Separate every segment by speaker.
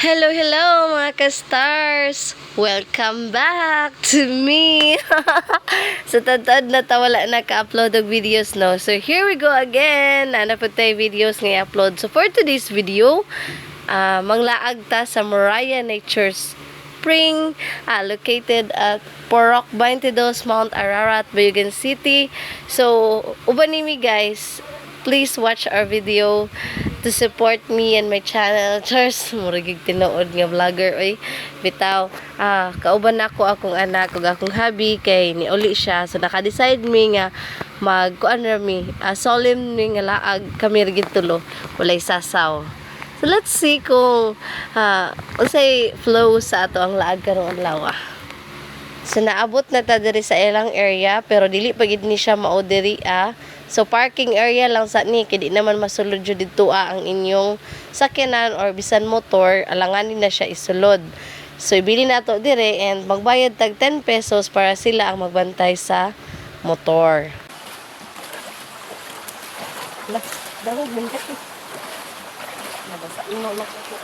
Speaker 1: Hello, hello mga ka-stars! Welcome back to me! So, tantad na wala naka-upload ng videos, no? So, here we go again! Ano po tayo videos nga i-upload. So, for today's video, manglaag ta sa Moriah Nature Spring, located at Porok 22, Mount Ararat, Bayugan City. So, uban nimi guys, please watch our video to support me and my channel. Cheers! Muragig tinuod nga vlogger. Oy, bitaw. Kauban ako akong anak ug akong hubby kay niuli siya. So naka-decide mi nga mag-kuan mi. Solemn mi nga laag kami rigid tulo. Walay sasaw. So let's see kung unsay flow sa ato ang laag karong adlaw. So naabot na ta diri sa ilang area pero dili pa gid ni siya mao diri So parking area lang sa ni kay di naman masulod jud didto ang inyong sakyanan or bisan motor, alanganin na siya isulod. So ibili nato dire and magbayad tag 10 pesos para sila ang magbantay sa motor. Dawag man ka. Nabasa ino na ko ko.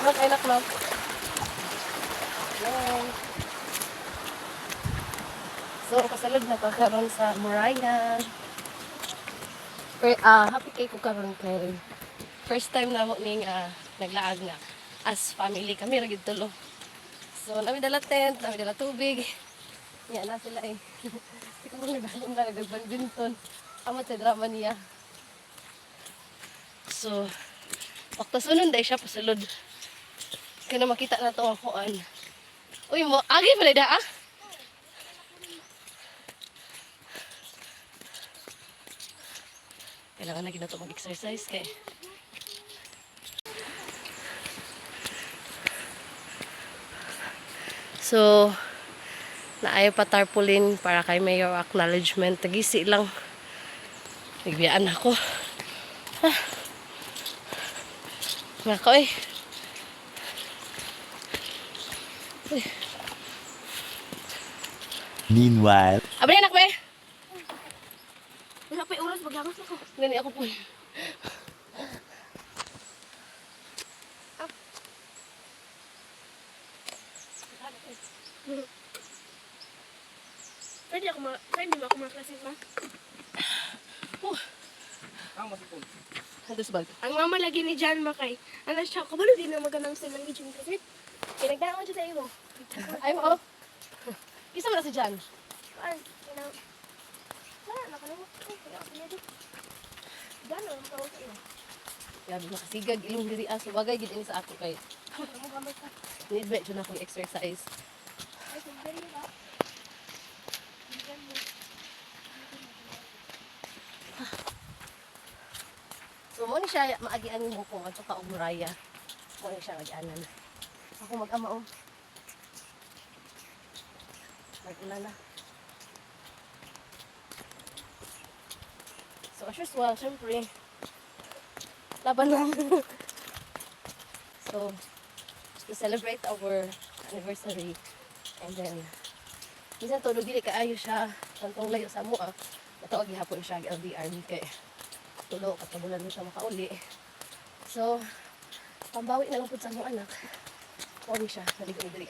Speaker 1: Bro, ay nak. So, kasalod na karon sa Moriah. Happy kay ko karon kay first time na mo ning naglaag na as family kami ra gid tulo. So, nami dala tent, nami dala tubig. Nya na sila eh. Ikaw mo nagbalong na nagbadminton. Amo sa drama niya. So, paktasunod dai siya pasulod. Kana makita na to ako an. Uy mo, agi pala da Kailangan na ginato mag-exercise kay So naayo pa tarpaulin para kay mayor acknowledgement. Tagisi lang. Nagbiyaan ako. Nako eh.
Speaker 2: Meanwhile,
Speaker 1: Abay anak may. Wala pa oras maglamas ako. Gani ako po. Pwede mo ako mga-klaseng ma?
Speaker 3: Ang masipon.
Speaker 1: Hados bag.
Speaker 4: Ang mama lagi ni Jan Makay. Ano siya, kabalo din na maganang silang gijong kasi. Pinagdaan ko siya sa iyo.
Speaker 1: Ay mo. Isa mo na si Jan.
Speaker 4: Saan? Wala, nakalimot ko. Kaya ako niya dito. Gano'n ang tawag sa iyo.
Speaker 1: Grabe makasigag ilong diri aso bagay gid ini sa ako kay.
Speaker 4: Ano mo gamay ka?
Speaker 1: Need ba na akong exercise.
Speaker 4: Ay, sundin mo ba? Sundin mo.
Speaker 1: So mo ni siya maagian mo ko at saka og Moriah. Mo ni siya agianan. Ako mag-ama o. Mag-ulan na. So as usual, syempre, laban lang. So, to celebrate our anniversary, and then, minsan todo dili kaayo siya, tantong layo sa mua, matawag gihapon siya, LDR, kay tulo, katabulan mo siya makauli. So, pambawi na lang po sa mga anak, huwag siya, naligo dili.